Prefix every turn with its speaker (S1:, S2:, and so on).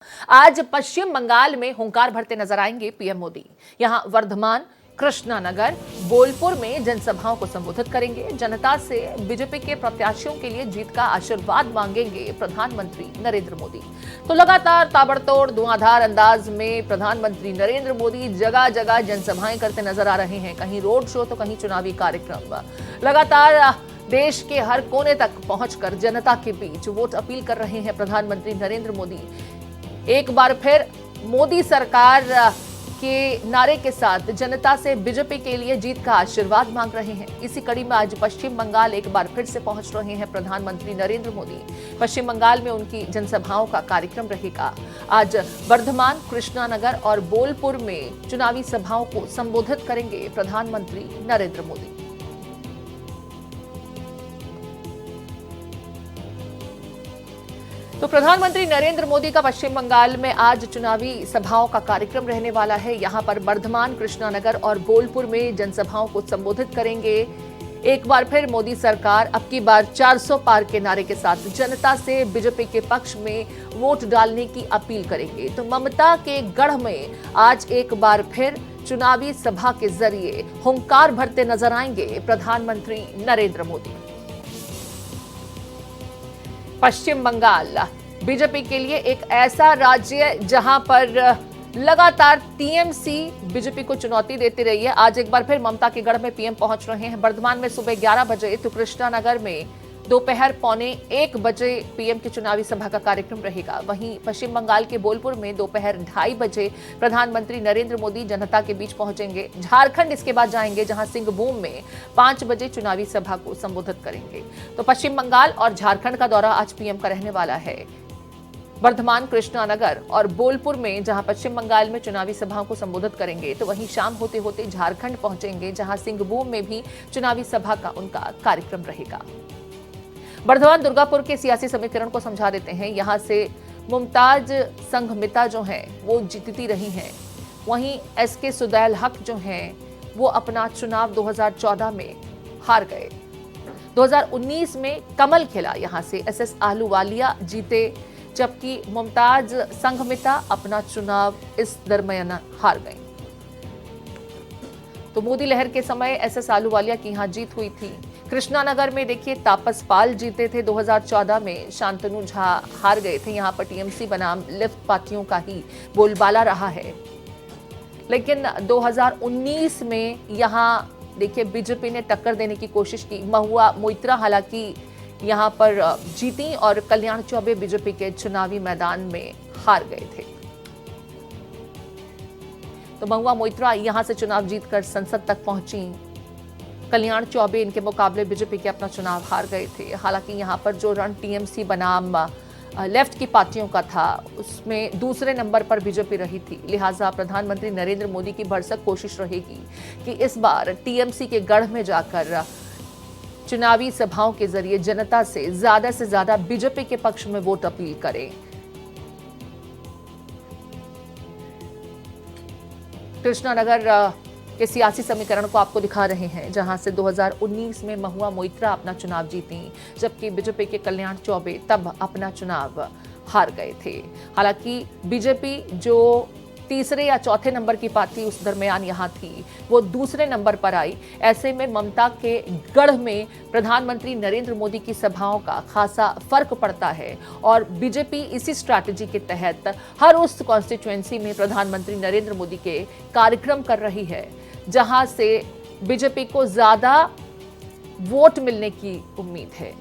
S1: आज पश्चिम बंगाल में हुंकार भरते नजर आएंगे पीएम मोदी। यहां वर्धमान, कृष्णानगर, बोलपुर में जनसभाओं को संबोधित करेंगे। जनता से बीजेपी के प्रत्याशियों के लिए जीत का आशीर्वाद मांगेंगे प्रधानमंत्री नरेंद्र मोदी। तो लगातार ताबड़तोड़ धुआंधार अंदाज में प्रधानमंत्री नरेंद्र मोदी जगह जगह जनसभाएं करते नजर आ रहे हैं। कहीं रोड शो तो कहीं चुनावी कार्यक्रम। लगातार देश के हर कोने तक पहुंचकर जनता के बीच वोट अपील कर रहे हैं प्रधानमंत्री नरेंद्र मोदी। एक बार फिर मोदी सरकार के नारे के साथ जनता से बीजेपी के लिए जीत का आशीर्वाद मांग रहे हैं। इसी कड़ी में आज पश्चिम बंगाल एक बार फिर से पहुंच रहे हैं प्रधानमंत्री नरेंद्र मोदी। पश्चिम बंगाल में उनकी जनसभाओं का कार्यक्रम रहेगा। आज वर्धमान, कृष्णानगर और बोलपुर में चुनावी सभाओं को संबोधित करेंगे प्रधानमंत्री नरेंद्र मोदी। तो प्रधानमंत्री नरेंद्र मोदी का पश्चिम बंगाल में आज चुनावी सभाओं का कार्यक्रम रहने वाला है। यहां पर वर्धमान, कृष्णानगर और बोलपुर में जनसभाओं को संबोधित करेंगे। एक बार फिर मोदी सरकार अब की बार 400 पार के नारे के साथ जनता से बीजेपी के पक्ष में वोट डालने की अपील करेंगे। तो ममता के गढ़ में आज एक बार फिर चुनावी सभा के जरिए हुंकार भरते नजर आएंगे प्रधानमंत्री नरेंद्र मोदी। पश्चिम बंगाल बीजेपी के लिए एक ऐसा राज्य जहां पर लगातार टीएमसी बीजेपी को चुनौती देती रही है। आज एक बार फिर ममता के गढ़ में पीएम पहुंच रहे हैं। वर्धमान में सुबह 11 बजे तो कृष्णानगर में दोपहर 12:45 बजे पीएम की चुनावी सभा का कार्यक्रम रहेगा। वहीं पश्चिम बंगाल के बोलपुर में दोपहर 2:30 बजे प्रधानमंत्री नरेंद्र मोदी जनता के बीच पहुंचेंगे। झारखंड इसके बाद जाएंगे, जहां सिंहभूम में 5 बजे चुनावी सभा को संबोधित करेंगे। तो पश्चिम बंगाल और झारखंड का दौरा आज पीएम का रहने वाला है। वर्धमान, कृष्णानगर और बोलपुर में जहां पश्चिम बंगाल में चुनावी सभाओं को संबोधित करेंगे, तो वहीं शाम होते होते झारखंड पहुंचेंगे, जहां सिंहभूम में भी चुनावी सभा का उनका कार्यक्रम रहेगा। वर्धमान दुर्गापुर के सियासी समीकरण को समझा देते हैं। यहां से मुमताज संघमिता जो हैं वो जीतती रही हैं। वहीं एसके सुदैल हक जो हैं वो अपना चुनाव 2014 में हार गए। 2019 में कमल खिला, यहां से एसएस आहलूवालिया जीते, जबकि मुमताज संघमिता अपना चुनाव इस दरमियान हार गई। तो मोदी लहर के समय एसएस आहलूवालिया की यहां जीत हुई थी। कृष्णानगर में देखिए तापस पाल जीते थे 2014 में, शांतनु झा हार गए थे। यहां पर टीएमसी बनाम लेफ्ट पार्टियों का ही बोलबाला रहा है। लेकिन 2019 में यहां देखिए बीजेपी ने टक्कर देने की कोशिश की। महुआ मोइत्रा हालांकि यहां पर जीती और कल्याण चौबे बीजेपी के चुनावी मैदान में हार गए थे। तो महुआ मोइत्रा यहां से चुनाव जीतकर संसद तक पहुंची। कल्याण चौबे इनके मुकाबले बीजेपी के अपना चुनाव हार गए थे। हालांकि यहां पर जो रण टीएमसी बनाम लेफ्ट की पार्टियों का था उसमें दूसरे नंबर पर बीजेपी रही थी। लिहाजा प्रधानमंत्री नरेंद्र मोदी की भरसक कोशिश रहेगी कि इस बार टीएमसी के गढ़ में जाकर चुनावी सभाओं के जरिए जनता से ज्यादा बीजेपी के पक्ष में वोट अपील करें। कृष्णानगर के सियासी समीकरण को आपको दिखा रहे हैं, जहां से 2019 में महुआ मोइत्रा अपना चुनाव जीती, जबकि बीजेपी के कल्याण चौबे तब अपना चुनाव हार गए थे। हालांकि बीजेपी जो तीसरे या चौथे नंबर की पार्टी उस दरमियान यहां थी, वो दूसरे नंबर पर आई। ऐसे में ममता के गढ़ में प्रधानमंत्री नरेंद्र मोदी की सभाओं का खासा फर्क पड़ता है और बीजेपी इसी स्ट्रैटेजी के तहत हर उस कॉन्स्टिट्यूएंसी में प्रधानमंत्री नरेंद्र मोदी के कार्यक्रम कर रही है जहां से बीजेपी को ज्यादा वोट मिलने की उम्मीद है।